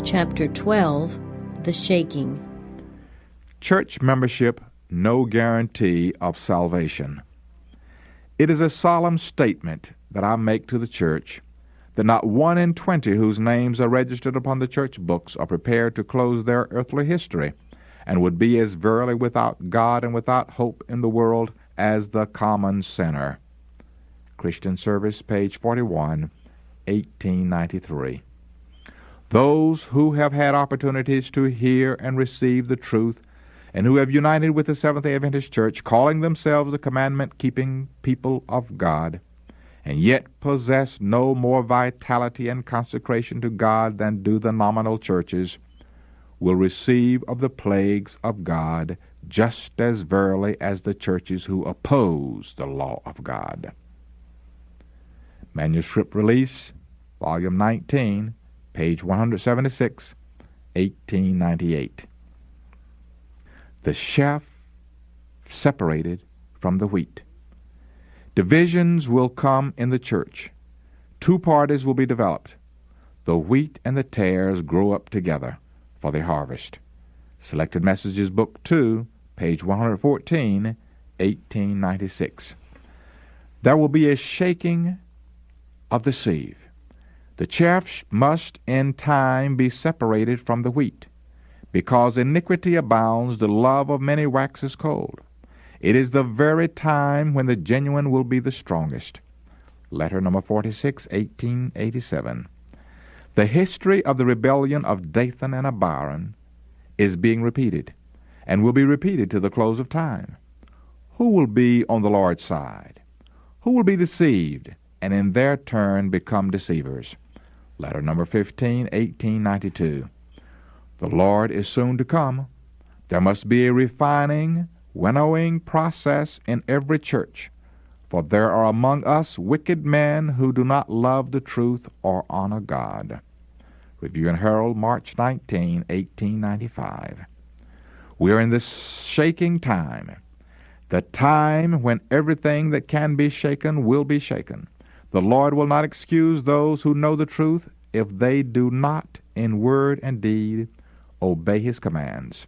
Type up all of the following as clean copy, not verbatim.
Chapter 12, The Shaking. Church membership, no guarantee of salvation. It is a solemn statement that I make to the church that not 1 in 20 whose names are registered upon the church books are prepared to close their earthly history and would be as verily without God and without hope in the world as the common sinner. Christian Service, page 41, 1893. Those who have had opportunities to hear and receive the truth and who have united with the Seventh-day Adventist Church, calling themselves a commandment-keeping people of God, and yet possess no more vitality and consecration to God than do the nominal churches, will receive of the plagues of God just as verily as the churches who oppose the law of God. Manuscript Release, Volume 19, page 176, 1898. The chaff separated from the wheat. Divisions will come in the church. 2 parties will be developed. The wheat and the tares grow up together for the harvest. Selected Messages, Book 2, page 114, 1896. There will be a shaking of the sieve. The chaff must in time be separated from the wheat. Because iniquity abounds, the love of many waxes cold. It is the very time when the genuine will be the strongest. Letter number 46, 1887. The history of the rebellion of Dathan and Abiram is being repeated, and will be repeated to the close of time. Who will be on the Lord's side? Who will be deceived, and in their turn become deceivers? Letter number 15, 1892. The Lord is soon to come. There must be a refining, winnowing process in every church, for there are among us wicked men who do not love the truth or honor God. Review and Herald, March 19, 1895. We are in this shaking time, the time when everything that can be shaken will be shaken. The Lord will not excuse those who know the truth if they do not, in word and deed, obey His commands.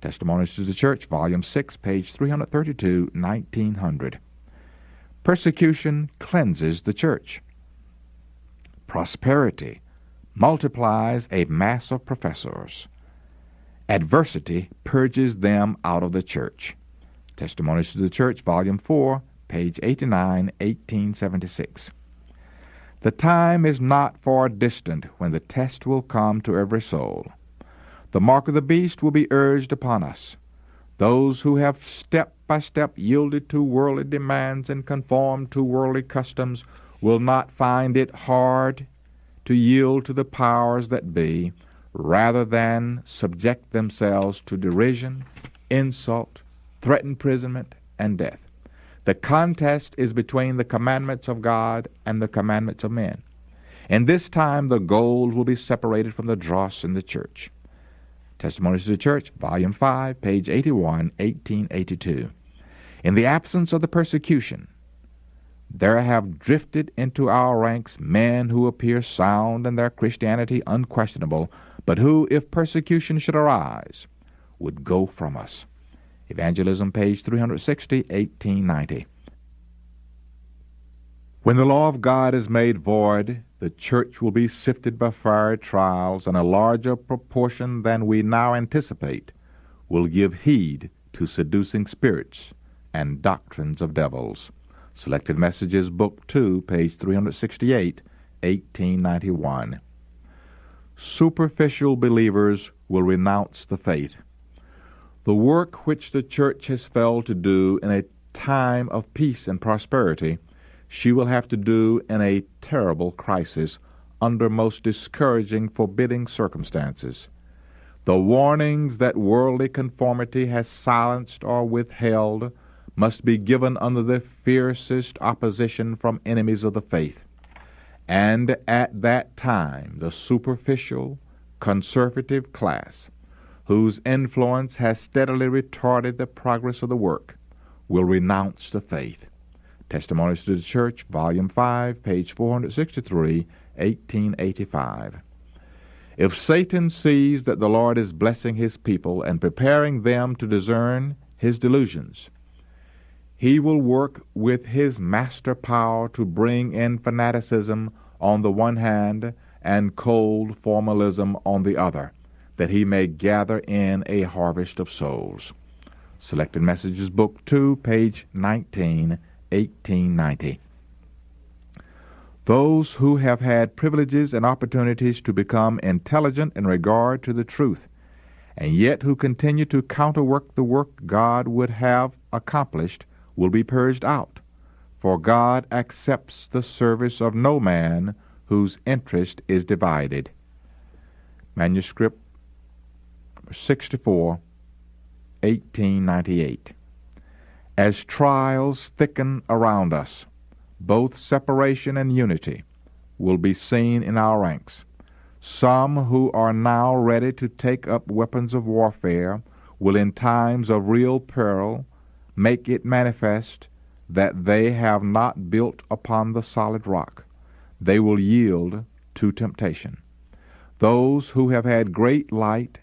Testimonies to the Church, Volume 6, page 332, 1900. Persecution cleanses the church. Prosperity multiplies a mass of professors. Adversity purges them out of the church. Testimonies to the Church, Volume 4, page 89, 1876. The time is not far distant when the test will come to every soul. The mark of the beast will be urged upon us. Those who have step by step yielded to worldly demands and conformed to worldly customs will not find it hard to yield to the powers that be, rather than subject themselves to derision, insult, threatened imprisonment, and death. The contest is between the commandments of God and the commandments of men. In this time the gold will be separated from the dross in the church. Testimonies to the Church, Volume 5, page 81, 1882. In the absence of the persecution, there have drifted into our ranks men who appear sound and their Christianity unquestionable, but who, if persecution should arise, would go from us. Evangelism, page 360, 1890. When the law of God is made void, the church will be sifted by fiery trials, and a larger proportion than we now anticipate will give heed to seducing spirits and doctrines of devils. Selected Messages, Book 2, page 368, 1891. Superficial believers will renounce the faith. The work which the church has failed to do in a time of peace and prosperity, she will have to do in a terrible crisis under most discouraging, forbidding circumstances. The warnings that worldly conformity has silenced or withheld must be given under the fiercest opposition from enemies of the faith. And at that time, the superficial, conservative class, whose influence has steadily retarded the progress of the work, will renounce the faith. Testimonies to the Church, Volume 5, page 463, 1885. If Satan sees that the Lord is blessing his people and preparing them to discern his delusions, he will work with his master power to bring in fanaticism on the one hand and cold formalism on the other, that he may gather in a harvest of souls. Selected Messages, Book 2, page 19, 1890. Those who have had privileges and opportunities to become intelligent in regard to the truth, and yet who continue to counterwork the work God would have accomplished, will be purged out, for God accepts the service of no man whose interest is divided. Manuscript 64, 1898. As trials thicken around us, both separation and unity will be seen in our ranks. Some who are now ready to take up weapons of warfare will in times of real peril make it manifest that they have not built upon the solid rock. They will yield to temptation. Those who have had great light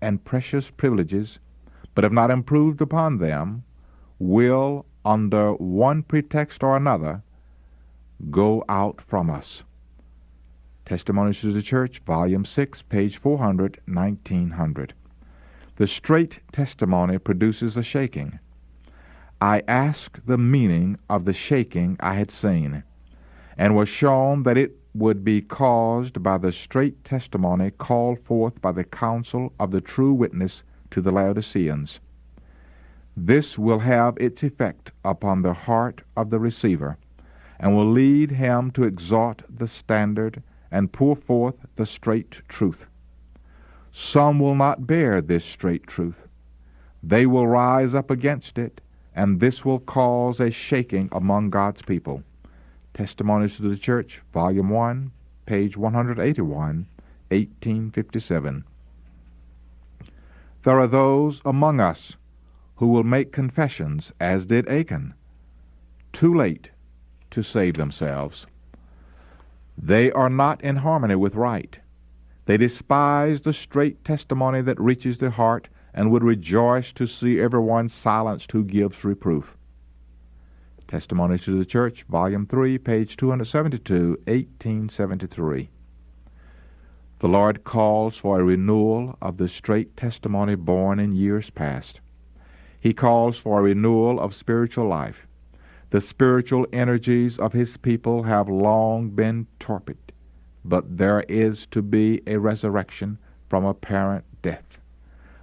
and precious privileges, but have not improved upon them, will, under one pretext or another, go out from us. Testimonies to the Church, Volume 6, page 400, 1900. The straight testimony produces a shaking. I asked the meaning of the shaking I had seen, and was shown that it would be caused by the straight testimony called forth by the counsel of the true witness to the Laodiceans. This will have its effect upon the heart of the receiver, and will lead him to exalt the standard and pour forth the straight truth. Some will not bear this straight truth. They will rise up against it, and this will cause a shaking among God's people. Testimonies to the Church, Volume 1, page 181, 1857. There are those among us who will make confessions, as did Achan, too late to save themselves. They are not in harmony with right. They despise the straight testimony that reaches the heart, and would rejoice to see everyone silenced who gives reproof. Testimonies to the Church, Volume 3, page 272, 1873. The Lord calls for a renewal of the straight testimony born in years past. He calls for a renewal of spiritual life. The spiritual energies of His people have long been torpid, but there is to be a resurrection from apparent death.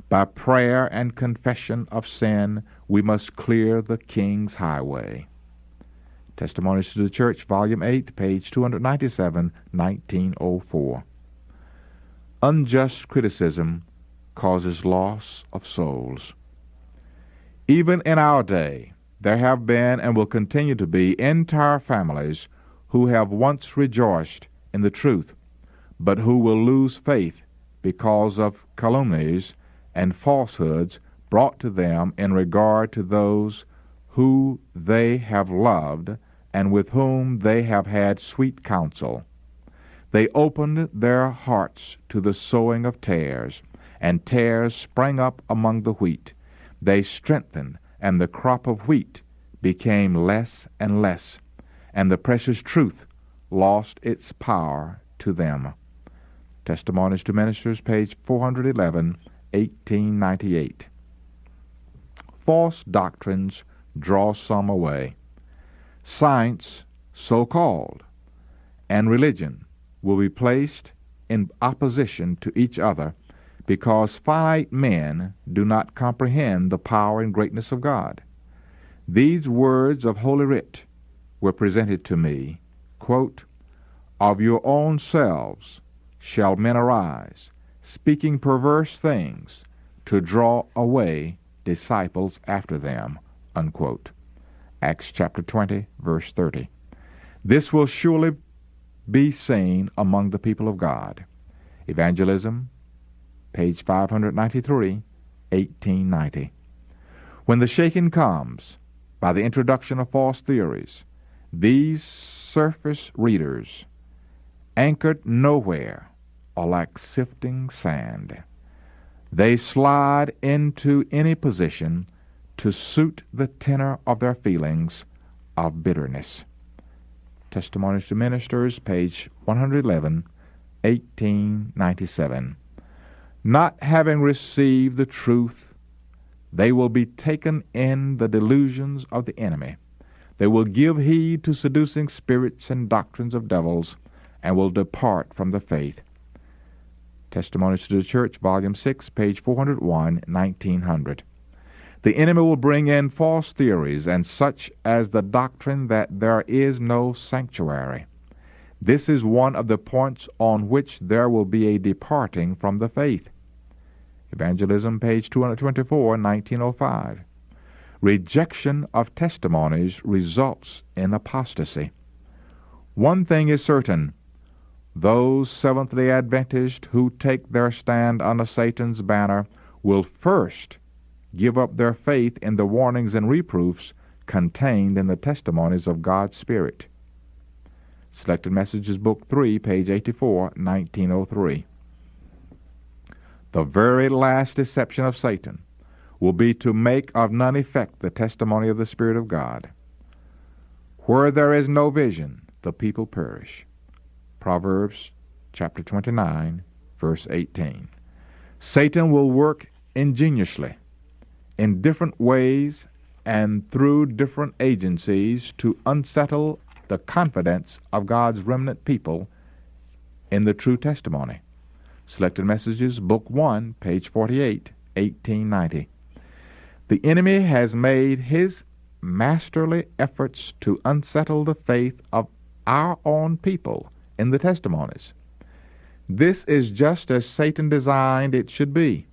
By prayer and confession of sin, we must clear the King's highway. Testimonies to the Church, Volume 8, page 297, 1904. Unjust criticism causes loss of souls. Even in our day, there have been and will continue to be entire families who have once rejoiced in the truth, but who will lose faith because of calumnies and falsehoods brought to them in regard to those who they have loved and with whom they have had sweet counsel. They opened their hearts to the sowing of tares, and tares sprang up among the wheat. They strengthened, and the crop of wheat became less and less, and the precious truth lost its power to them. Testimonies to Ministers, page 411, 1898. False doctrines draw some away. Science, so-called, and religion will be placed in opposition to each other because finite men do not comprehend the power and greatness of God. These words of Holy Writ were presented to me, quote, "Of your own selves shall men arise, speaking perverse things, to draw away disciples after them," unquote. Acts chapter 20, verse 30. This will surely be seen among the people of God. Evangelism, page 593, 1890. When the shaking comes, by the introduction of false theories, these surface readers, anchored nowhere are like sifting sand. They slide into any position to suit the tenor of their feelings of bitterness. Testimonies to Ministers, page 111, 1897. Not having received the truth, they will be taken in the delusions of the enemy. They will give heed to seducing spirits and doctrines of devils, and will depart from the faith. Testimonies to the Church, volume 6, page 401, 1900. The enemy will bring in false theories, and such as the doctrine that there is no sanctuary. This is one of the points on which there will be a departing from the faith. Evangelism, page 224, 1905. Rejection of testimonies results in apostasy. One thing is certain. Those Seventh-day Adventists who take their stand under Satan's banner will first give up their faith in the warnings and reproofs contained in the testimonies of God's Spirit. Selected Messages, Book 3, page 84, 1903. The very last deception of Satan will be to make of none effect the testimony of the Spirit of God. Where there is no vision, the people perish. Proverbs chapter 29, verse 18. Satan will work ingeniously in different ways and through different agencies to unsettle the confidence of God's remnant people in the true testimony. Selected Messages, Book 1, page 48, 1890. The enemy has made his masterly efforts to unsettle the faith of our own people in the testimonies. This is just as Satan designed it should be.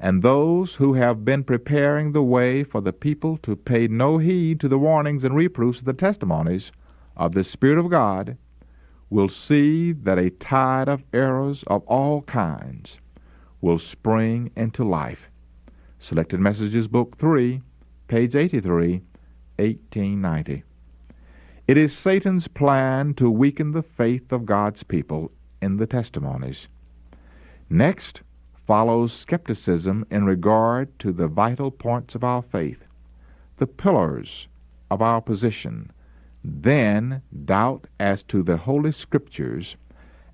And those who have been preparing the way for the people to pay no heed to the warnings and reproofs of the testimonies of the Spirit of God will see that a tide of errors of all kinds will spring into life. Selected Messages, Book 3, page 83, 1890. It is Satan's plan to weaken the faith of God's people in the testimonies. Next follows skepticism in regard to the vital points of our faith, the pillars of our position, then doubt as to the Holy Scriptures,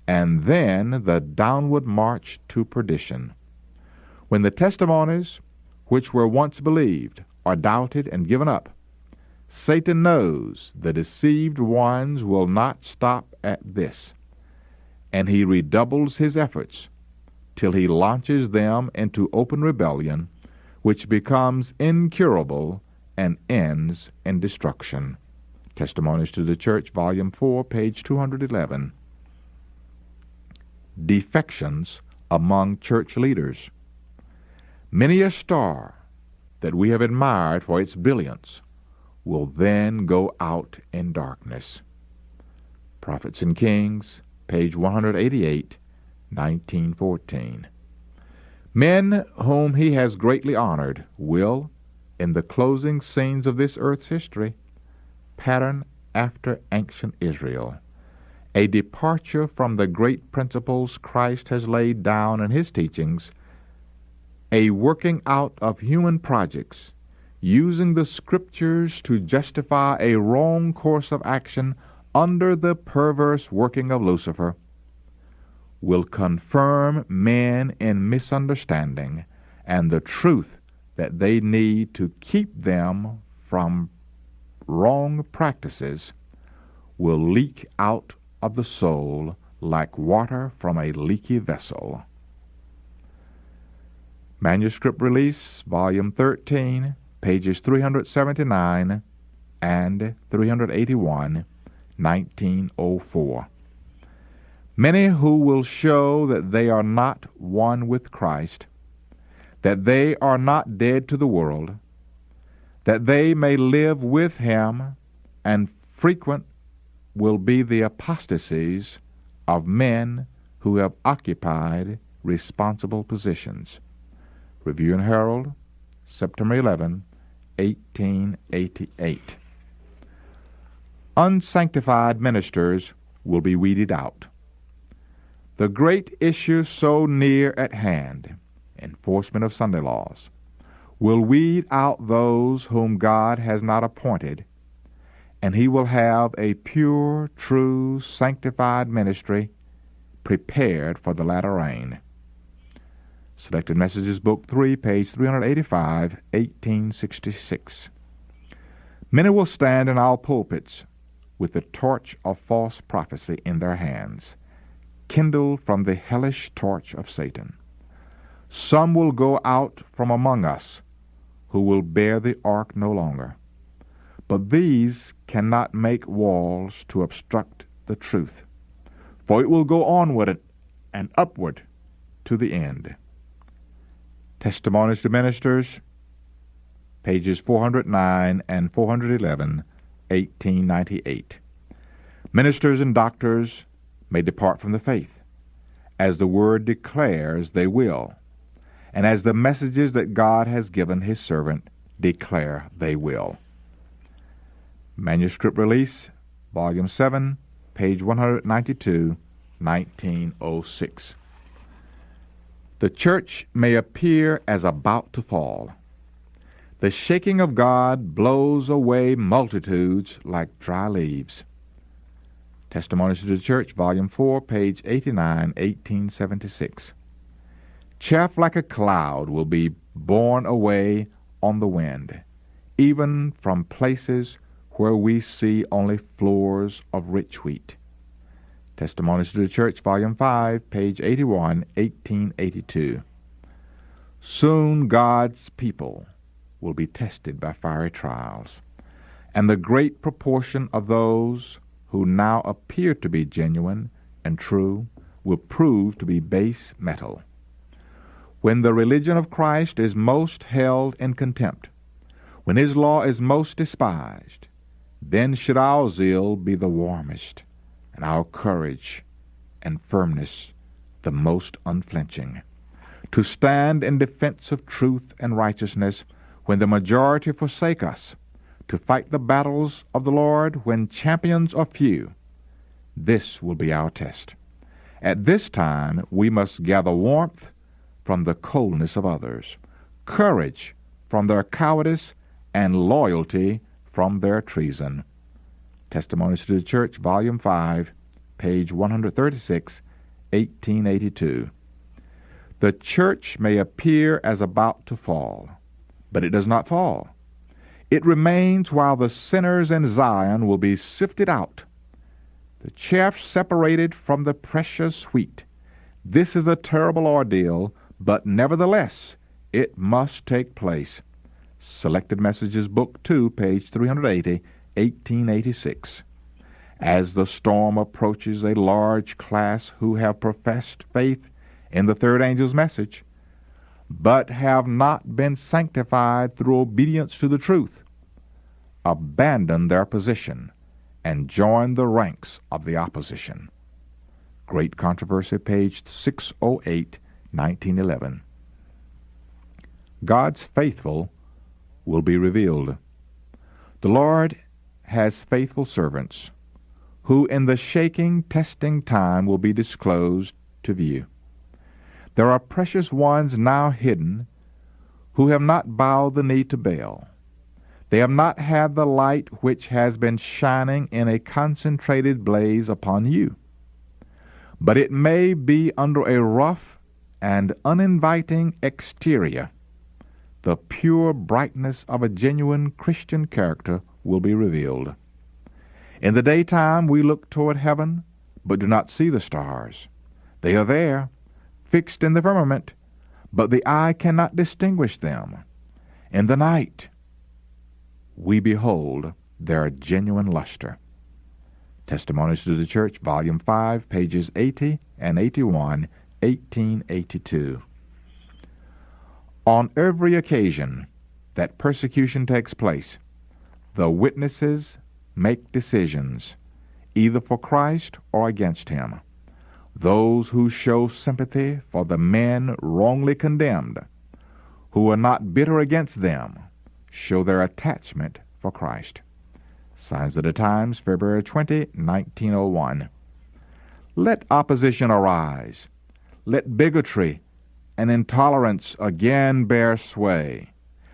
and then the downward march to perdition. When the testimonies which were once believed are doubted and given up, Satan knows the deceived ones will not stop at this, and he redoubles his efforts till he launches them into open rebellion, which becomes incurable and ends in destruction. Testimonies to the Church, volume 4, page 211. Defections among church leaders. Many a star that we have admired for its brilliance will then go out in darkness. Prophets and Kings, page 188, 1914. Men whom he has greatly honored will, in the closing scenes of this earth's history, pattern after ancient Israel, a departure from the great principles Christ has laid down in his teachings, a working out of human projects, using the Scriptures to justify a wrong course of action under the perverse working of Lucifer, will confirm men in misunderstanding and the truth that they need to keep them from wrong practices will leak out of the soul like water from a leaky vessel. Manuscript Release, Volume 13, pages 379 and 381, 1904. Many who will show that they are not one with Christ, that they are not dead to the world, that they may live with him, and frequent will be the apostasies of men who have occupied responsible positions. Review and Herald, September 11, 1888. Unsanctified ministers will be weeded out. The great issue so near at hand, enforcement of Sunday laws, will weed out those whom God has not appointed, and he will have a pure, true, sanctified ministry prepared for the latter rain. Selected Messages, Book 3, page 385, 1866. Many will stand in our pulpits with the torch of false prophecy in their hands, kindled from the hellish torch of Satan. Some will go out from among us, who will bear the ark no longer. But these cannot make walls to obstruct the truth, for it will go onward and upward to the end. Testimonies to Ministers, pages 409 and 411, 1898. Ministers and doctors may depart from the faith, as the Word declares they will, and as the messages that God has given His servant declare they will. Manuscript Release, Volume 7, page 192, 1906. The church may appear as about to fall. The shaking of God blows away multitudes like dry leaves. Testimonies to the Church, Volume 4, page 89, 1876. Chaff like a cloud will be borne away on the wind, even from places where we see only floors of rich wheat. Testimonies to the Church, Volume 5, page 81, 1882. Soon God's people will be tested by fiery trials, and the great proportion of those who now appear to be genuine and true will prove to be base metal. When the religion of Christ is most held in contempt, when His law is most despised, then should our zeal be the warmest, and our courage and firmness the most unflinching, to stand in defense of truth and righteousness when the majority forsake us, to fight the battles of the Lord when champions are few. This will be our test. At this time we must gather warmth from the coldness of others, courage from their cowardice, and loyalty from their treason. Testimonies to the Church, Volume 5, page 136, 1882. The church may appear as about to fall, but it does not fall. It remains while the sinners in Zion will be sifted out, the chaff separated from the precious wheat. This is a terrible ordeal, but nevertheless it must take place. Selected Messages, Book 2, page 380, 1886. As the storm approaches a large class who have professed faith in the third angel's message, but have not been sanctified through obedience to the truth, abandon their position and join the ranks of the opposition. Great Controversy, page 608, 1911. God's faithful will be revealed. The Lord has faithful servants who in the shaking, testing time will be disclosed to view. There are precious ones now hidden who have not bowed the knee to Baal. They have not had the light which has been shining in a concentrated blaze upon you. But it may be under a rough and uninviting exterior. The pure brightness of a genuine Christian character will be revealed. In the daytime we look toward heaven, but do not see the stars. They are there, fixed in the firmament, but the eye cannot distinguish them. In the night we behold their genuine luster. Testimonies to the Church, Volume 5, pages 80 and 81, 1882. On every occasion that persecution takes place, the witnesses make decisions, either for Christ or against Him. Those who show sympathy for the men wrongly condemned, who are not bitter against them, show their attachment for Christ. Signs of the Times, February 20, 1901. Let opposition arise. Let bigotry and intolerance again bear sway.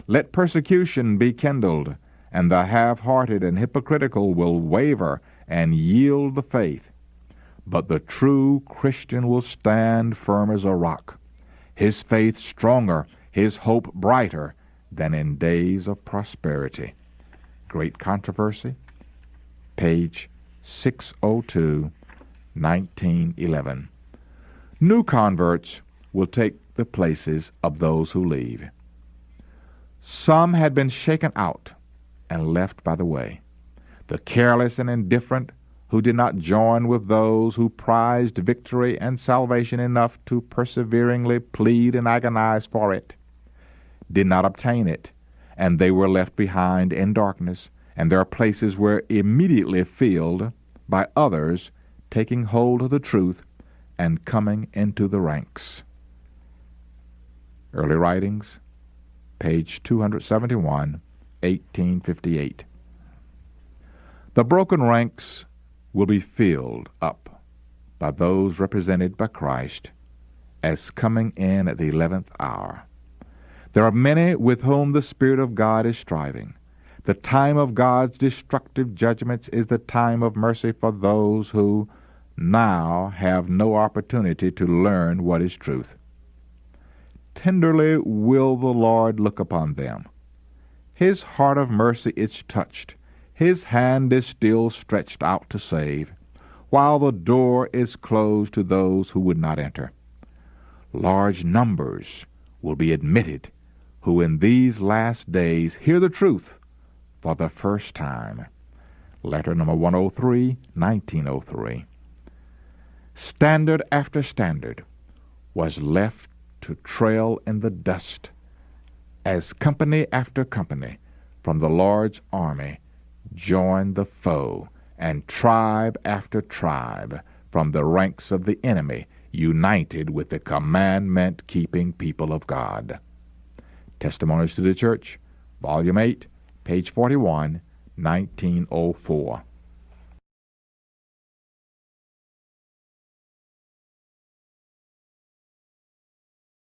Let persecution be kindled, and the half-hearted and hypocritical will waver and yield the faith. But the true Christian will stand firm as a rock, his faith stronger, his hope brighter than in days of prosperity. Great Controversy, page 602, 1911. New converts will take the places of those who leave. Some had been shaken out and left by the way. The careless and indifferent who did not join with those who prized victory and salvation enough to perseveringly plead and agonize for it, did not obtain it, and they were left behind in darkness, and their places were immediately filled by others taking hold of the truth and coming into the ranks. Early Writings, page 271, 1858. The broken ranks will be filled up by those represented by Christ as coming in at the 11th hour. There are many with whom the Spirit of God is striving. The time of God's destructive judgments is the time of mercy for those who now have no opportunity to learn what is truth. Tenderly will the Lord look upon them. His heart of mercy is touched. His hand is still stretched out to save, while the door is closed to those who would not enter. Large numbers will be admitted who in these last days hear the truth for the first time. Letter number 103, 1903. Standard after standard was left to trail in the dust as company after company from the Lord's army joined the foe, and tribe after tribe from the ranks of the enemy united with the commandment-keeping people of God. Testimonies to the Church, Volume 8, page 41, 1904.